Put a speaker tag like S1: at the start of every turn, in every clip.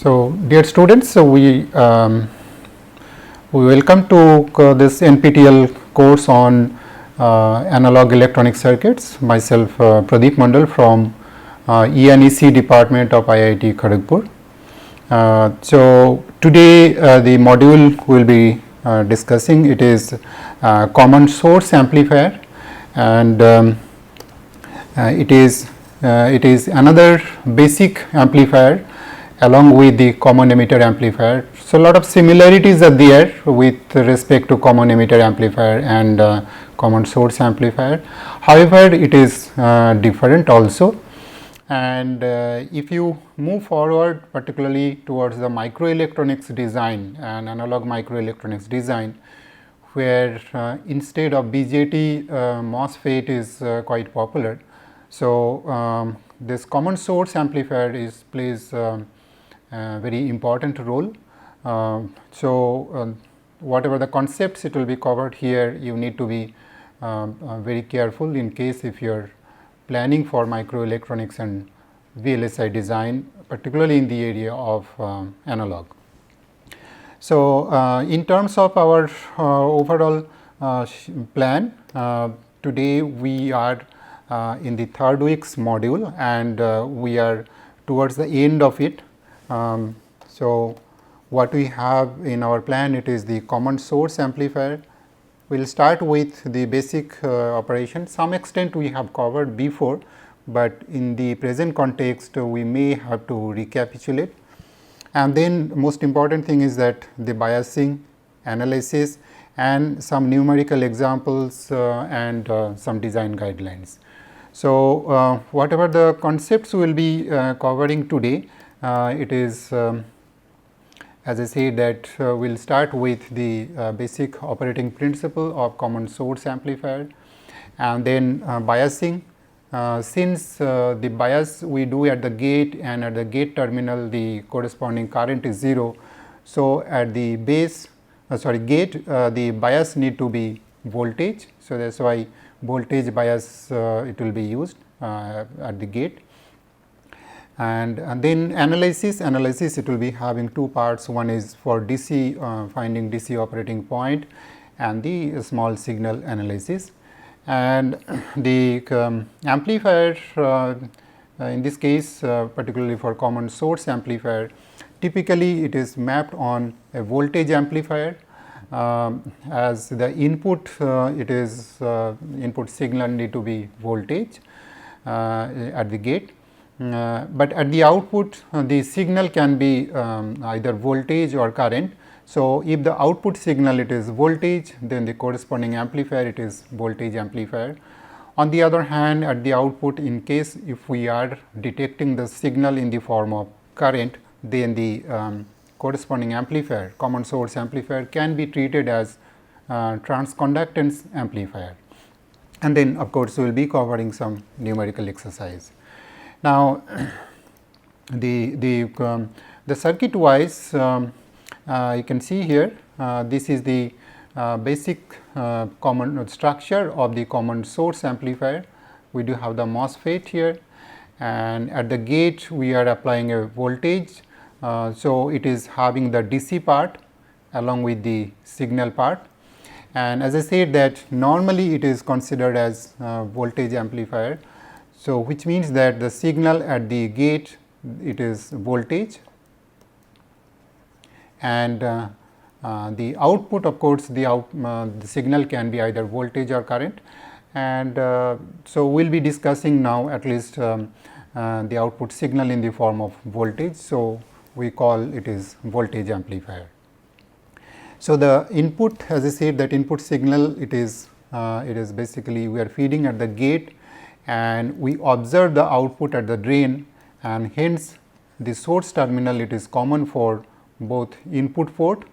S1: So, dear students, we welcome to this NPTEL course on analog electronic circuits. Myself Pradeep Mandal from ENEC department of IIT Kharagpur. So, today the module we will be discussing, it is common source amplifier, and it is another basic amplifier along with the common emitter amplifier. So, a lot of similarities are there with respect to common emitter amplifier and common source amplifier. However, it is different also, and if you move forward particularly towards the microelectronics design and analog microelectronics design, where instead of BJT MOSFET is quite popular. So, this common source amplifier plays very important role. Whatever the concepts it will be covered here, you need to be very careful in case if you are planning for microelectronics and VLSI design, particularly in the area of analog. So, in terms of our overall plan, today we are in the third week's module, and we are towards the end of it. So, what we have in our plan, it is the common source amplifier. We will start with the basic operation. Some extent we have covered before, but in the present context we may have to recapitulate. And then most important thing is that the biasing, analysis, and some numerical examples and some design guidelines. So, whatever the concepts we will be covering today, it is as I said that we will start with the basic operating principle of common source amplifier, and then biasing. Since the bias we do at the gate, and at the gate terminal the corresponding current is 0. So, at the base gate the bias need to be voltage. So, that is why voltage bias it will be used at the gate. And then analysis it will be having two parts. One is for DC finding DC operating point, and the small signal analysis. And the amplifier in this case particularly for common source amplifier, typically it is mapped on a voltage amplifier, as the input it is input signal need to be voltage at the gate. But at the output the signal can be either voltage or current. So, if the output signal it is voltage, then the corresponding amplifier it is voltage amplifier. On the other hand, at the output, in case if we are detecting the signal in the form of current, then the corresponding amplifier, common source amplifier, can be treated as transconductance amplifier. And then of course, we will be covering some numerical exercise. Now, the circuit wise you can see here, this is the basic common structure of the common source amplifier. We do have the MOSFET here, and at the gate we are applying a voltage. So, it is having the DC part along with the signal part, and as I said that normally it is considered as voltage amplifier. So, which means that the signal at the gate it is voltage, and the output of course the signal can be either voltage or current, and so we will be discussing now at least the output signal in the form of voltage. So, we call it is voltage amplifier. So, the input, as I said that input signal it is basically we are feeding at the gate, and we observe the output at the drain, and hence the source terminal it is common for both input port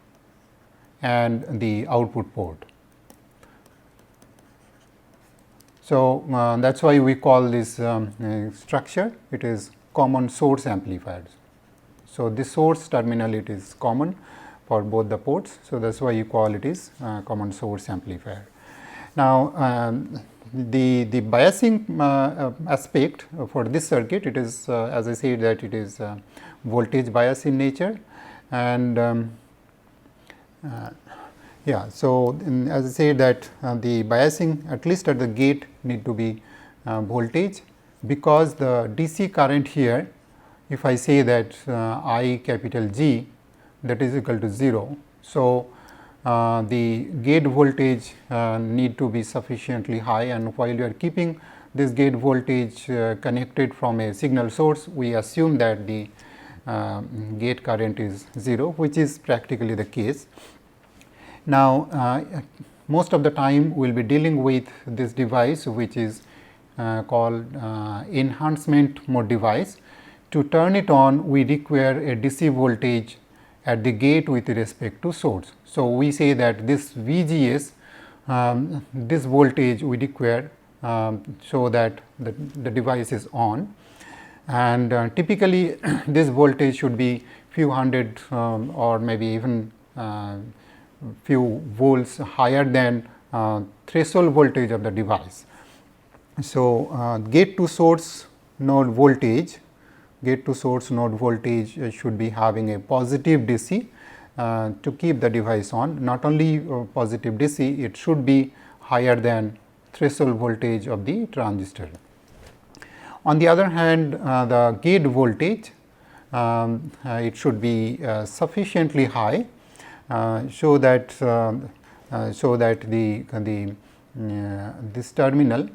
S1: and the output port. So, that is why we call this structure it is common source amplifiers. So, this source terminal it is common for both the ports. So, that is why you call it is common source amplifier. Now, the biasing aspect for this circuit, it is as I said that it is voltage bias in nature, and yeah. So, as I said that the biasing at least at the gate need to be voltage, because the DC current here, if I say that I capital G, that is equal to 0. So, the gate voltage need to be sufficiently high, and while you are keeping this gate voltage connected from a signal source, we assume that the gate current is 0, which is practically the case. Now, most of the time we will be dealing with this device, which is called enhancement mode device. To turn it on, we require a DC voltage at the gate with respect to source. So, we say that this VGS, this voltage we require so that the device is on, and typically this voltage should be few hundred or maybe even few volts higher than threshold voltage of the device. So, gate to source node voltage, should be having a positive DC to keep the device on. Not only positive DC, it should be higher than threshold voltage of the transistor. On the other hand, the gate voltage, it should be sufficiently high, so that this terminal,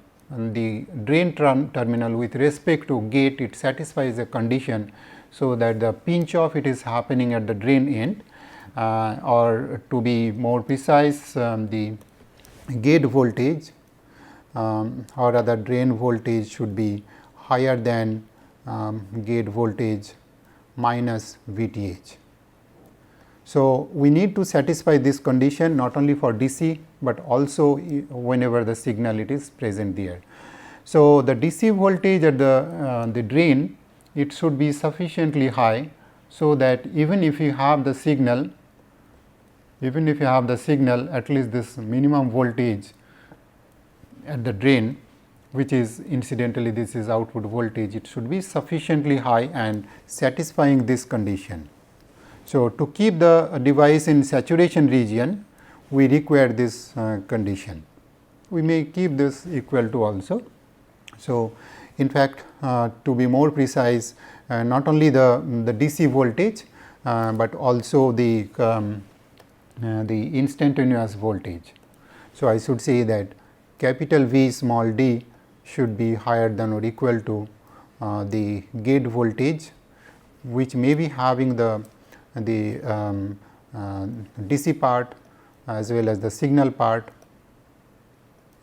S1: the drain terminal with respect to gate, it satisfies a condition, so that the pinch off it is happening at the drain end, or to be more precise, the gate voltage or rather drain voltage should be higher than gate voltage minus VTH. So, we need to satisfy this condition not only for DC, but also whenever the signal it is present there. So, the DC voltage at the drain, it should be sufficiently high, so that even if you have the signal, at least this minimum voltage at the drain, which is incidentally this is output voltage, it should be sufficiently high and satisfying this condition. So, to keep the device in saturation region, we require this condition. We may keep this equal to also. So, in fact, to be more precise, not only the DC voltage, but also the instantaneous voltage. So, I should say that capital V small d should be higher than or equal to the gate voltage, which may be having the DC part as well as the signal part,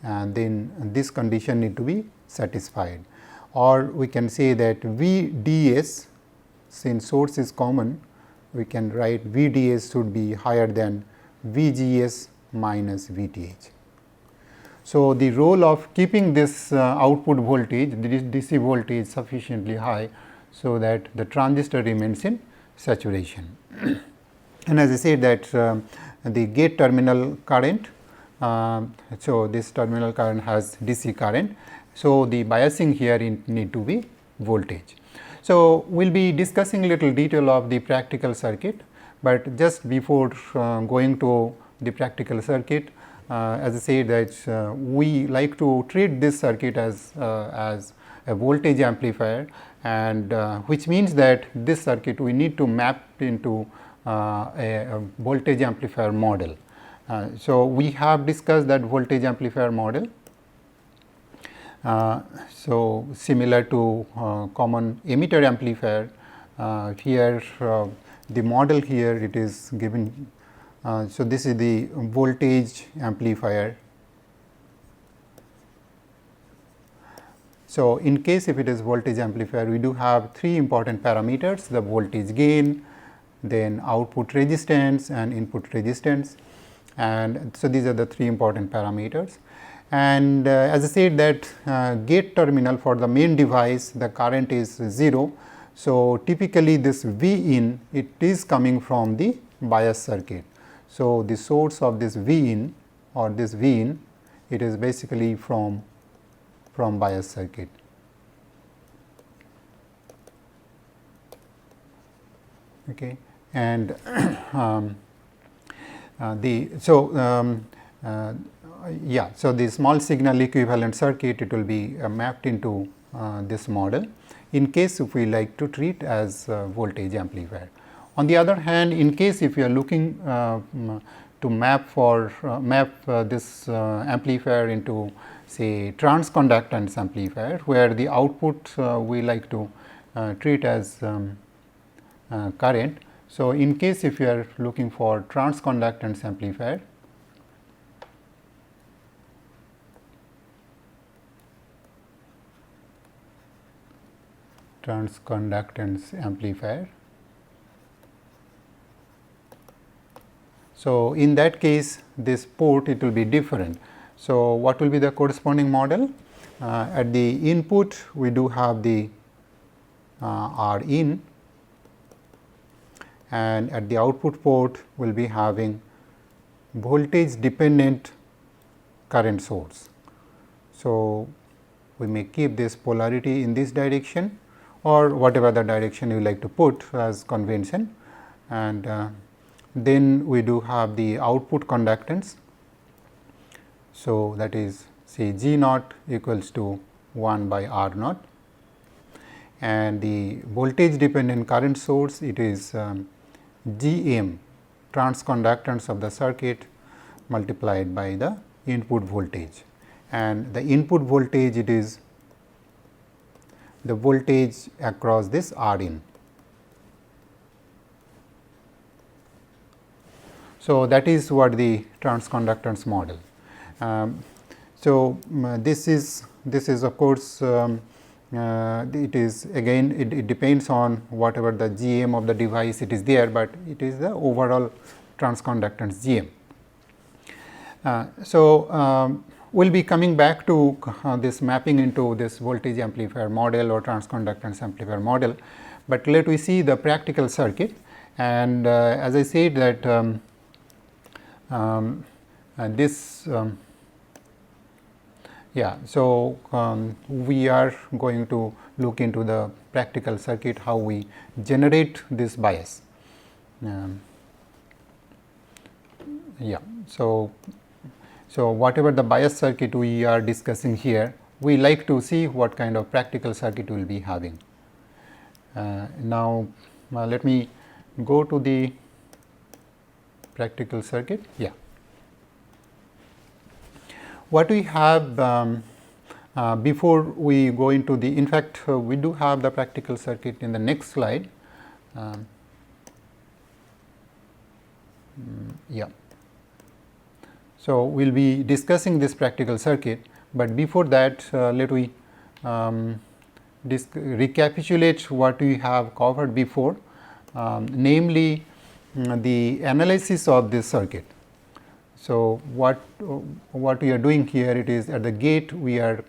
S1: and then this condition need to be satisfied. Or we can say that VDS, since source is common, we can write VDS should be higher than VGS minus VTH. So, the role of keeping this output voltage, this DC voltage sufficiently high, so that the transistor remains in saturation. And as I said that the gate terminal current, so this terminal current has DC current. So, the biasing here need to be voltage. So, we will be discussing little detail of the practical circuit, but just before going to the practical circuit, as I said that we like to treat this circuit as a voltage amplifier, and which means that this circuit we need to map into a voltage amplifier model. So, we have discussed that voltage amplifier model. So, similar to common emitter amplifier, here the model here it is given. So, this is the voltage amplifier. So, in case if it is voltage amplifier, we do have three important parameters: the voltage gain, then output resistance and input resistance. And so, these are the three important parameters. And as I said that gate terminal for the main device, the current is 0. So, typically this V in, it is coming from the bias circuit. So, the source of this V in or this V in, it is basically from from bias circuit. Okay. And so the small signal equivalent circuit, it will be mapped into this model in case if we like to treat as voltage amplifier. On the other hand, in case if you are looking to map this amplifier into say transconductance amplifier, where the output we like to treat as current. So, in case if you are looking for transconductance amplifier, so in that case this port it will be different. So, what will be the corresponding model? At the input we do have the R in, and at the output port we will be having voltage dependent current source. So, we may keep this polarity in this direction or whatever the direction you like to put as convention, and then we do have the output conductance. So, that is say G naught equals to 1 by R naught, and the voltage dependent current source, it is G m, transconductance of the circuit multiplied by the input voltage, and the input voltage, it is the voltage across this R in. So, that is what the transconductance model. This is of course, it is again it depends on whatever the GM of the device it is there, but it is the overall transconductance GM. We will be coming back to this mapping into this voltage amplifier model or transconductance amplifier model, but let we see the practical circuit. And as I said that we are going to look into the practical circuit, how we generate this bias. So, whatever the bias circuit we are discussing here, we like to see what kind of practical circuit we will be having. Now, let me go to the practical circuit. What we have before we go into the, in fact, we do have the practical circuit in the next slide. So, we will be discussing this practical circuit, but before that let we recapitulate what we have covered before, namely the analysis of this circuit. So, what we are doing here, it is at the gate we are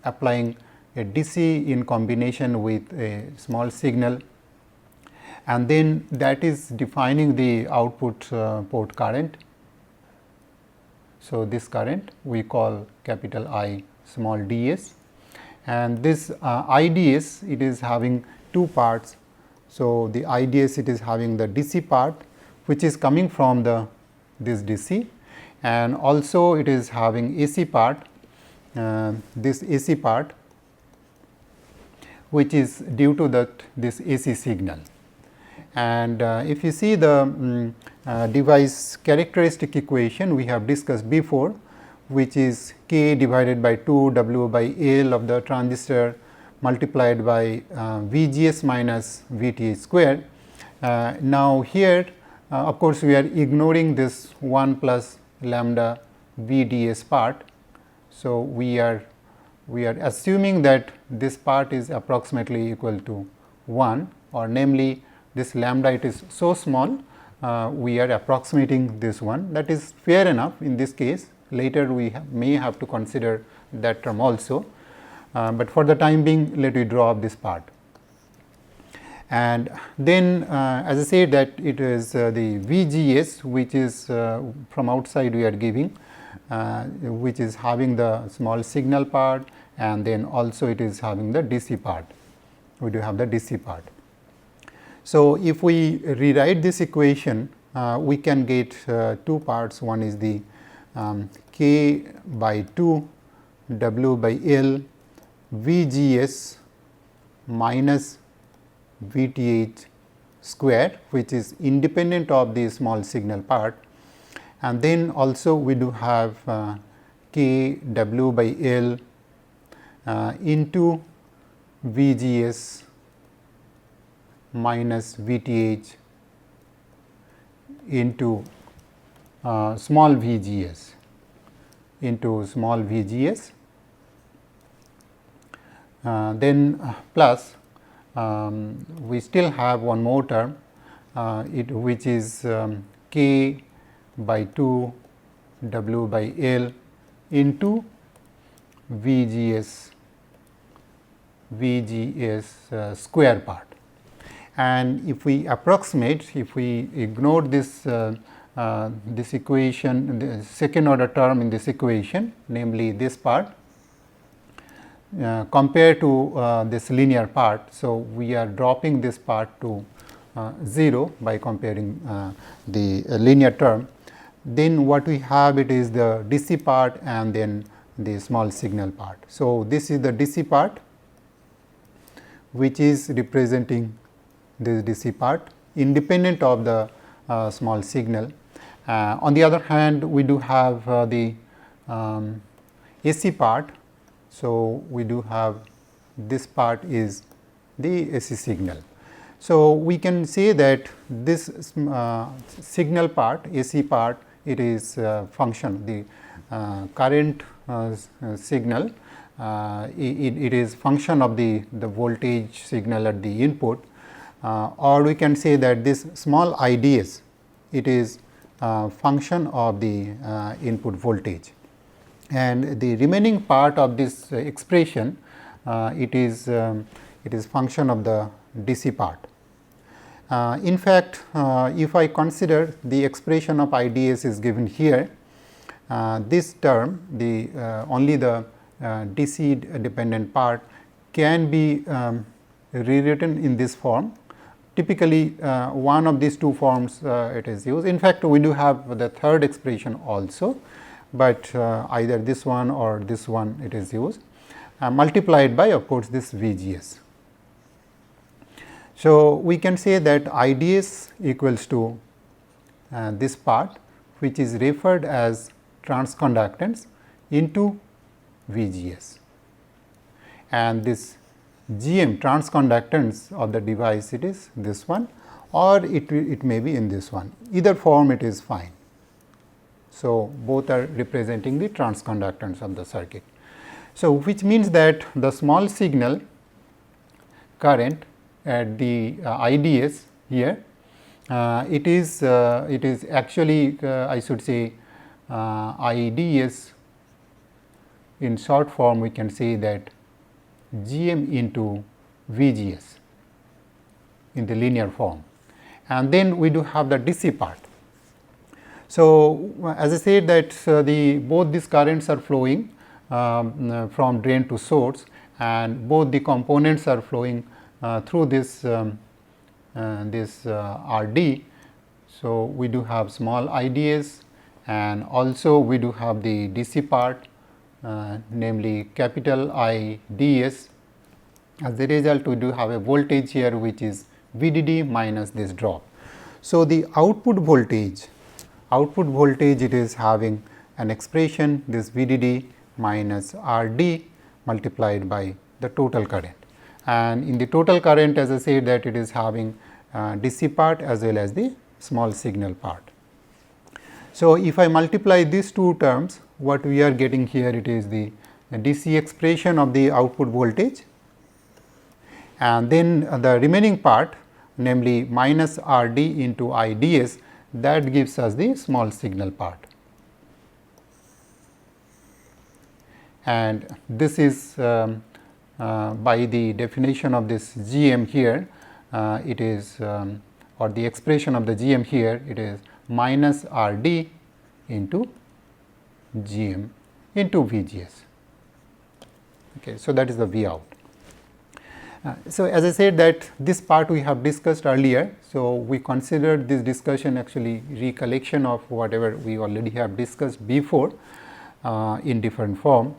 S1: applying a DC in combination with a small signal, and then that is defining the output port current. So, this current we call capital I small ds, and this IDS, it is having two parts. So, the IDS, it is having the DC part which is coming from this DC, and also it is having AC part, this AC part which is due to this AC signal. And if you see the device characteristic equation we have discussed before, which is K divided by 2 W by L of the transistor multiplied by VGS minus VT square. Now, here of course, we are ignoring this 1 plus lambda VDS part. So, we are assuming that this part is approximately equal to 1, or namely this lambda, it is so small, we are approximating this one. That is fair enough in this case. Later we may have to consider that term also, but for the time being let me draw up this part. And then as I said that it is the VGS, which is from outside we are giving which is having the small signal part, and then also it is having the DC part. We do have the DC part. So, if we rewrite this equation, we can get two parts. One is the k by 2 W by L VGS minus VTH square, which is independent of the small signal part, and then also we do have k W by L into VGS minus VTH into small VGS into small VGS, then plus we still have one more term which is k by 2 W by L into VGS square part. And if we approximate, if we ignore this this equation, the second order term in this equation, namely this part, compared to this linear part. So, we are dropping this part to 0 by comparing the linear term. Then what we have, it is the DC part and then the small signal part. So, this is the DC part, which is representing this DC part independent of the small signal. On the other hand, we do have the AC part. So, we do have this part is the AC signal. So, we can say that this signal part, AC part, it is function, the current signal, it is function of the voltage signal at the input, or we can say that this small IDS, it is function of the input voltage, and the remaining part of this expression, it is function of the DC part. In fact, if I consider the expression of IDS is given here, this term, the only the DC dependent part can be rewritten in this form. Typically, one of these two forms it is used. In fact, we do have the third expression also, but either this one or this one it is used, multiplied by, of course, this VGS. So, we can say that IDS equals to this part, which is referred as transconductance into VGS, and this GM transconductance of the device, it is this one, or it may be in this one, either form it is fine. So, both are representing the transconductance of the circuit. So, which means that the small signal current at the IDS here, it is actually I should say IDS in short form, we can say that GM into VGS in the linear form, and then we do have the DC part. So, as I said that both these currents are flowing from drain to source, and both the components are flowing through this RD. So, we do have small IDS, and also we do have the DC part, namely capital IDS. As a result, we do have a voltage here which is VDD minus this drop. So, the output voltage it is having an expression, this VDD minus RD multiplied by the total current, and in the total current, as I said, that it is having DC part as well as the small signal part. So, if I multiply these two terms, what we are getting here, it is the DC expression of the output voltage, and then the remaining part, namely minus RD into IDS, that gives us the small signal part. And this is by the definition of this GM here, it is or the expression of the GM here, it is minus RD into GM into VGS. Okay, so that is the V out. So as I said that this part we have discussed earlier. So we considered this discussion actually recollection of whatever we already have discussed before in different form.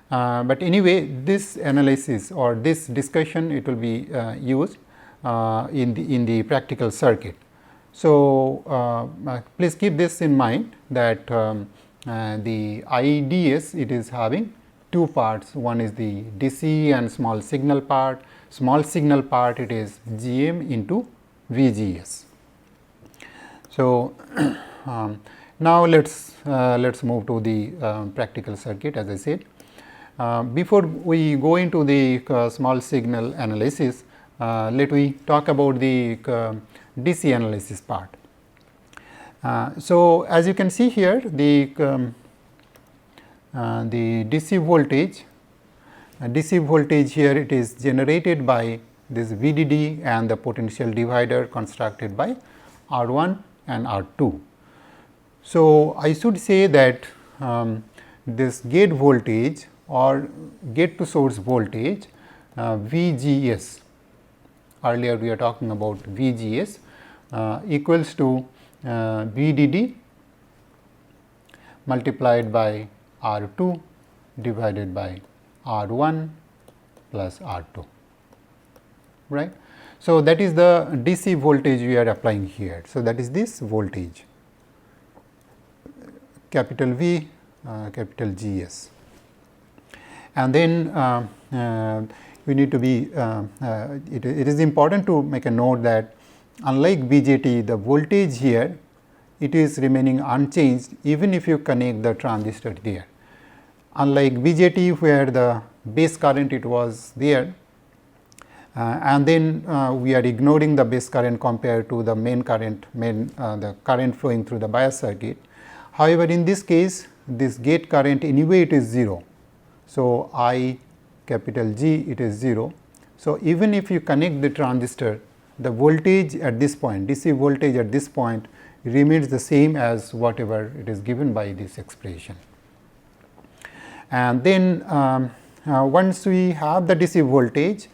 S1: But anyway, this analysis or this discussion, it will be used in the practical circuit. So please keep this in mind that the IDS, it is having two parts. One is the DC and small signal part. Small signal part, it is GM into VGS. So now let's move to the practical circuit. As I said, before we go into the small signal analysis, let me talk about the DC analysis part. So as you can see here, the DC voltage here, it is generated by this VDD and the potential divider constructed by R1 and R2. So I should say that this gate voltage or gate to source voltage VGS, earlier we are talking about VGS equals to VDD multiplied by R2 divided by R1 plus R2, right. So that is the DC voltage we are applying here. So that is this voltage, capital V, capital GS. And then we need to be, it is important to make a note that unlike BJT, the voltage here, it is remaining unchanged even if you connect the transistor there. Unlike BJT, where the base current it was there, and then we are ignoring the base current compared to the main current, the current flowing through the bias circuit. However, in this case, this gate current anyway it is 0. So I capital G, it is 0. So even if you connect the transistor, the voltage at this point, DC voltage at this point remains the same as whatever it is given by this expression. And then once we have the DC voltage,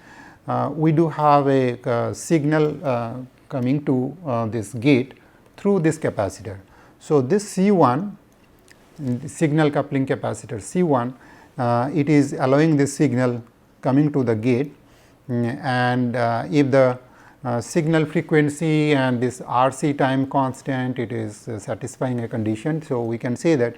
S1: we do have a signal coming to this gate through this capacitor. So this C1, signal coupling capacitor C1, it is allowing this signal coming to the gate, and if the signal frequency and this RC time constant, it is satisfying a condition. So we can say that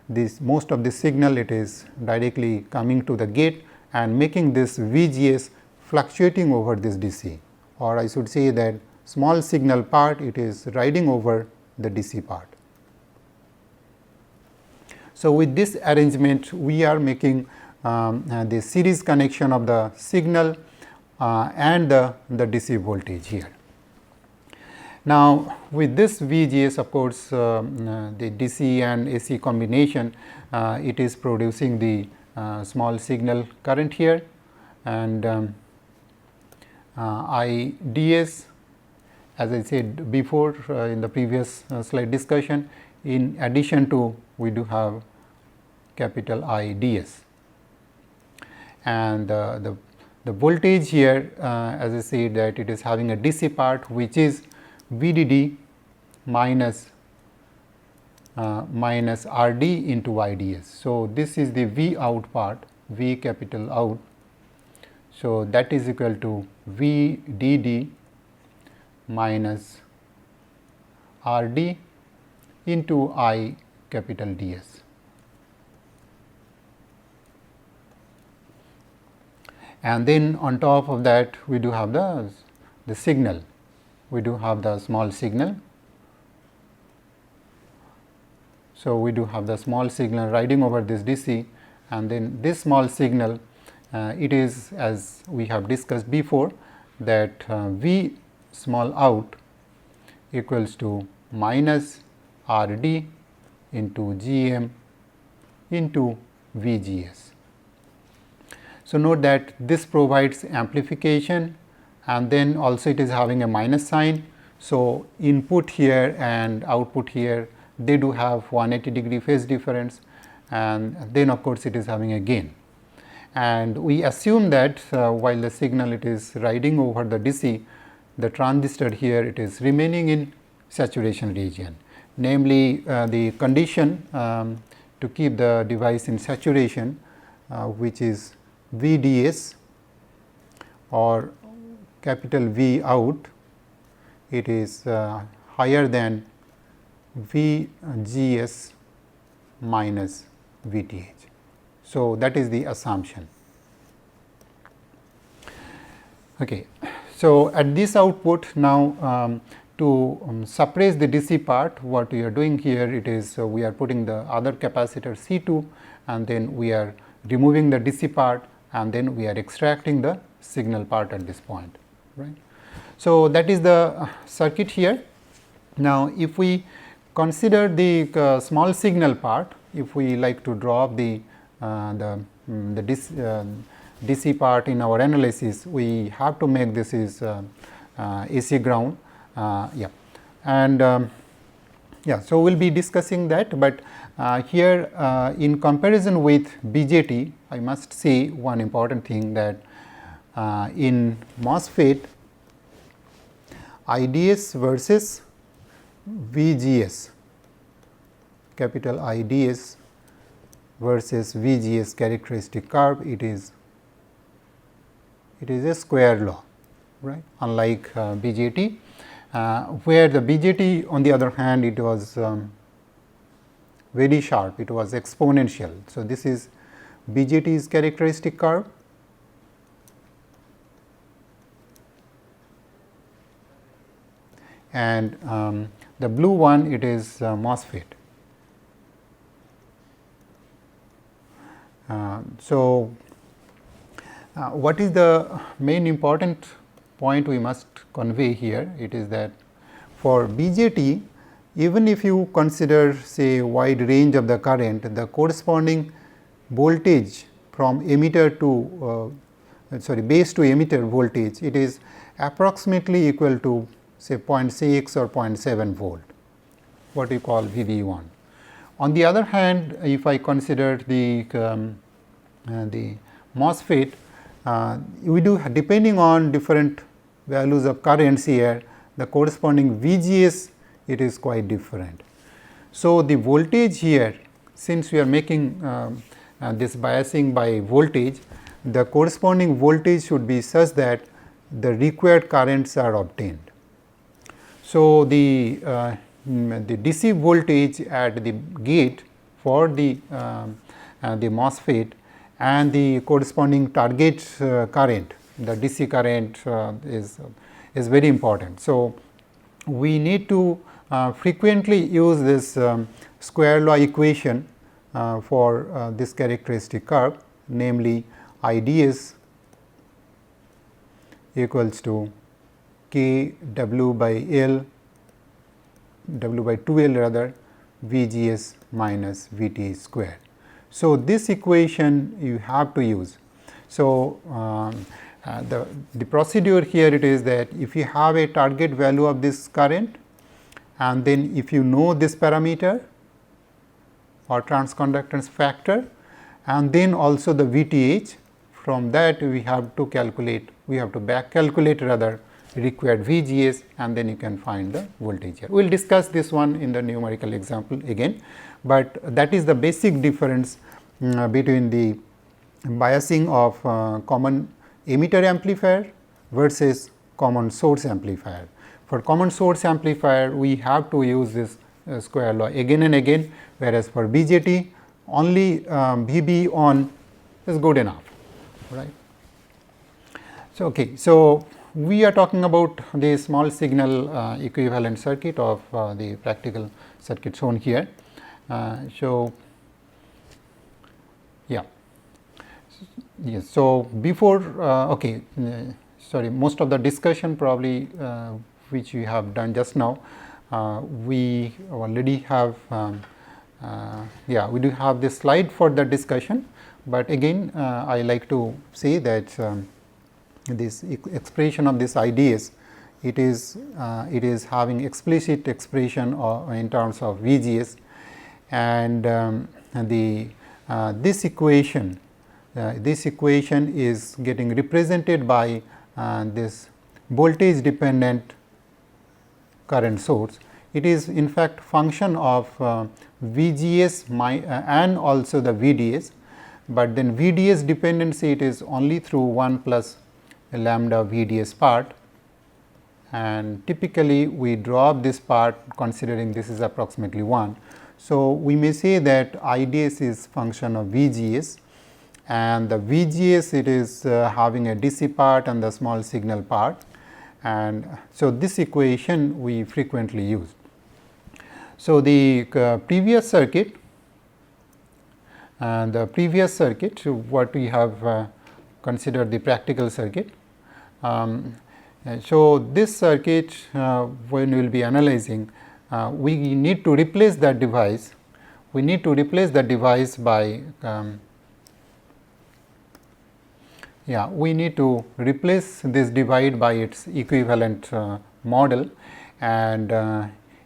S1: this most of the signal, it is directly coming to the gate and making this VGS fluctuating over this DC, or I should say that small signal part, it is riding over the DC part. So with this arrangement, we are making the series connection of the signal and the DC voltage here. Now with this VGS, of course, the DC and AC combination, it is producing the small signal current here, and IDS, as I said before in the previous slide discussion, in addition to we do have capital IDS, and the voltage here, as I said, that it is having a DC part which is VDD minus RD into IDS. So this is the V out part, V capital out. So that is equal to VDD minus RD into I capital DS. And then on top of that, we do have the signal. We do have the small signal. So we do have the small signal riding over this DC, and then this small signal, it is, as we have discussed before, that V small out equals to minus RD into GM into VGS. So note that this provides amplification, and then also it is having a minus sign. So input here and output here, they do have 180 degree phase difference, and then of course, it is having a gain. And we assume that while the signal it is riding over the DC, the transistor here it is remaining in saturation region, namely the condition to keep the device in saturation, which is VDS or capital V out, it is higher than VGS minus VTH. So, that is the assumption. Okay. So, at this output now to suppress the DC part, what we are doing here, it is we are putting the other capacitor C2 and then we are removing the DC part and then we are extracting the signal part at this point, right. So, that is the circuit here. Now, if we consider the small signal part, if we like to drop the DC part in our analysis, we have to make this is AC ground, yeah, and yeah. So, we will be discussing that, but here in comparison with BJT, I must say one important thing that in MOSFET, IDS versus VGS, capital IDS versus VGS characteristic curve, it is a square law, right, unlike BJT, where the BJT on the other hand, it was very sharp, it was exponential. So, this is BJT's characteristic curve, and the blue one, it is MOSFET. So, what is the main important point we must convey here? It is that for BJT, even if you consider say wide range of the current, the corresponding voltage from emitter to base to emitter voltage, it is approximately equal to say 0.6 or 0.7 volt, what we call VB1. On the other hand, if I consider the MOSFET, we do, depending on different values of currents here, the corresponding VGS, it is quite different. So, the voltage here, since we are making this biasing by voltage, the corresponding voltage should be such that the required currents are obtained. So, the DC voltage at the gate for the MOSFET and the corresponding target current, the DC current is very important. So, we need to frequently use this square law equation for this characteristic curve, namely IDS equals to K W by L, W by 2L rather, VGS minus VT square. So, this equation you have to use. So, the procedure here it is that if you have a target value of this current and then if you know this parameter or transconductance factor and then also the VTH, from that we have to calculate, we have to back calculate rather required VGS and then you can find the voltage here. We will discuss this one in the numerical example again, but that is the basic difference between the biasing of common emitter amplifier versus common source amplifier. For common source amplifier, we have to use this square law again and again, whereas for BJT only VB on is good enough, right. So, okay. So, we are talking about the small signal equivalent circuit of the practical circuit shown here. So, yeah, yes. So, before okay, sorry, most of the discussion probably which we have done just now, we already have yeah, we do have this slide for the discussion, but again I like to say that this expression of this IDS, it is having explicit expression in terms of VGS, and the this equation is getting represented by this voltage dependent current source. It is in fact function of VGS and also the VDS, but then VDS dependency it is only through 1 plus lambda VDS part, and typically we drop this part considering this is approximately 1. So, we may say that IDS is function of VGS, and the VGS it is having a DC part and the small signal part, and so this equation we frequently use. So, the previous circuit what we have considered the practical circuit. So, this circuit when we will be analyzing, we need to replace that device. We need to replace the device by we need to replace this divide by its equivalent model, and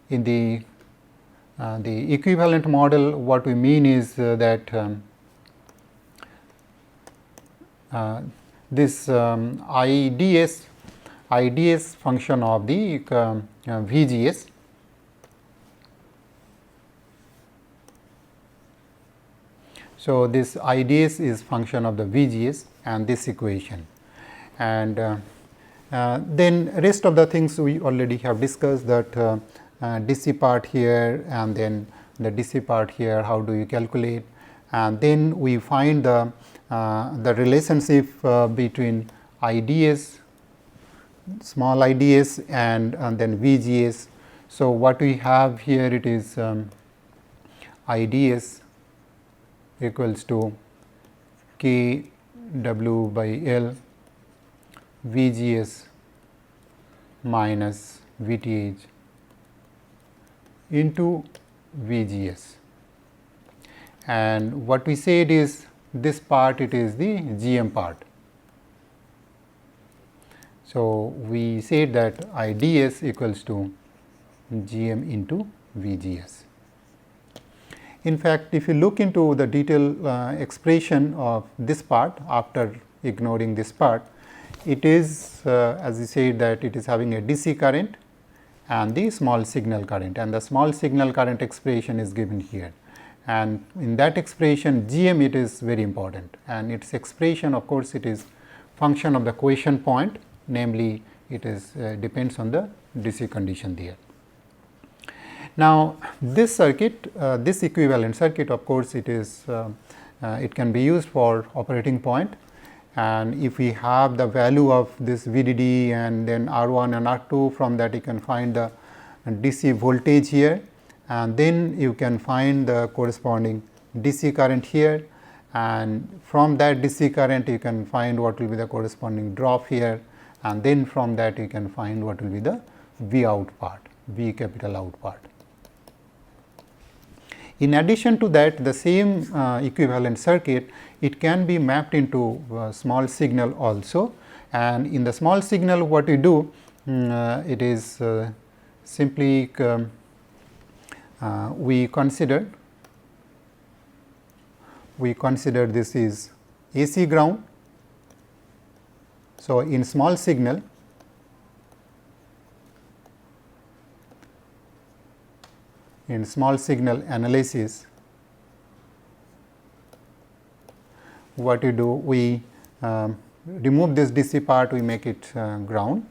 S1: in the equivalent model what we mean is that this IDS function of the VGS So, this IDS is function of the VGS and this equation, and then rest of the things we already have discussed, that DC part here and then the DC part here, how do you calculate, and then we find the relationship between IDS, small IDS and then VGS. So, what we have here, it is IDS equals to K W by L VGS minus VTH into VGS, and what we said is this part, it is the GM part. So, we said that IDS equals to GM into VGS. In fact, if you look into the detailed expression of this part after ignoring this part, it is as we said that it is having a DC current and the small signal current, and the small signal current expression is given here, and in that expression GM it is very important, and its expression of course it is function of the quiescent point, namely it is depends on the DC condition there. Now, this circuit, this equivalent circuit, of course, it is it can be used for operating point, and if we have the value of this VDD and then R1 and R2, from that you can find the DC voltage here, and then you can find the corresponding DC current here, and from that DC current you can find what will be the corresponding drop here, and then from that you can find what will be the V out part, V capital out part. In addition to that, the same equivalent circuit, it can be mapped into small signal also, and in the small signal what we do, it is simply we consider this is AC ground. So, in small signal analysis, what we do, we remove this DC part, we make it ground,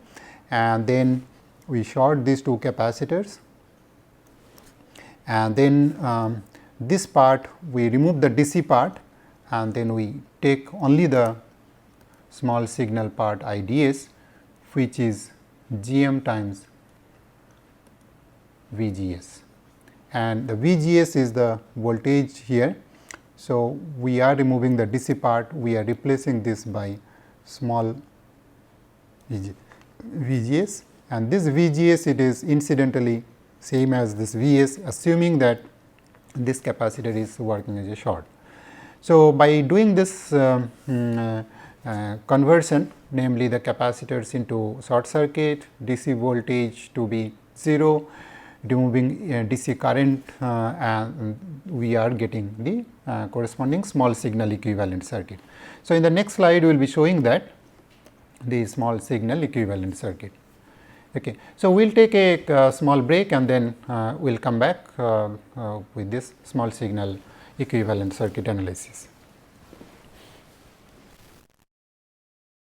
S1: and then we short these two capacitors, and then this part we remove the DC part, and then we take only the small signal part IDS, which is GM times VGS, and the VGS is the voltage here. So, we are removing the DC part, we are replacing this by small VGS, and this VGS, it is incidentally same as this VS, assuming that this capacitor is working as a short. So, by doing this conversion, namely the capacitors into short circuit, DC voltage to be 0, removing DC current and we are getting the corresponding small signal equivalent circuit. So, in the next slide we will be showing that the small signal equivalent circuit. Okay. So, we will take a small break and then we will come back with this small signal equivalent circuit analysis.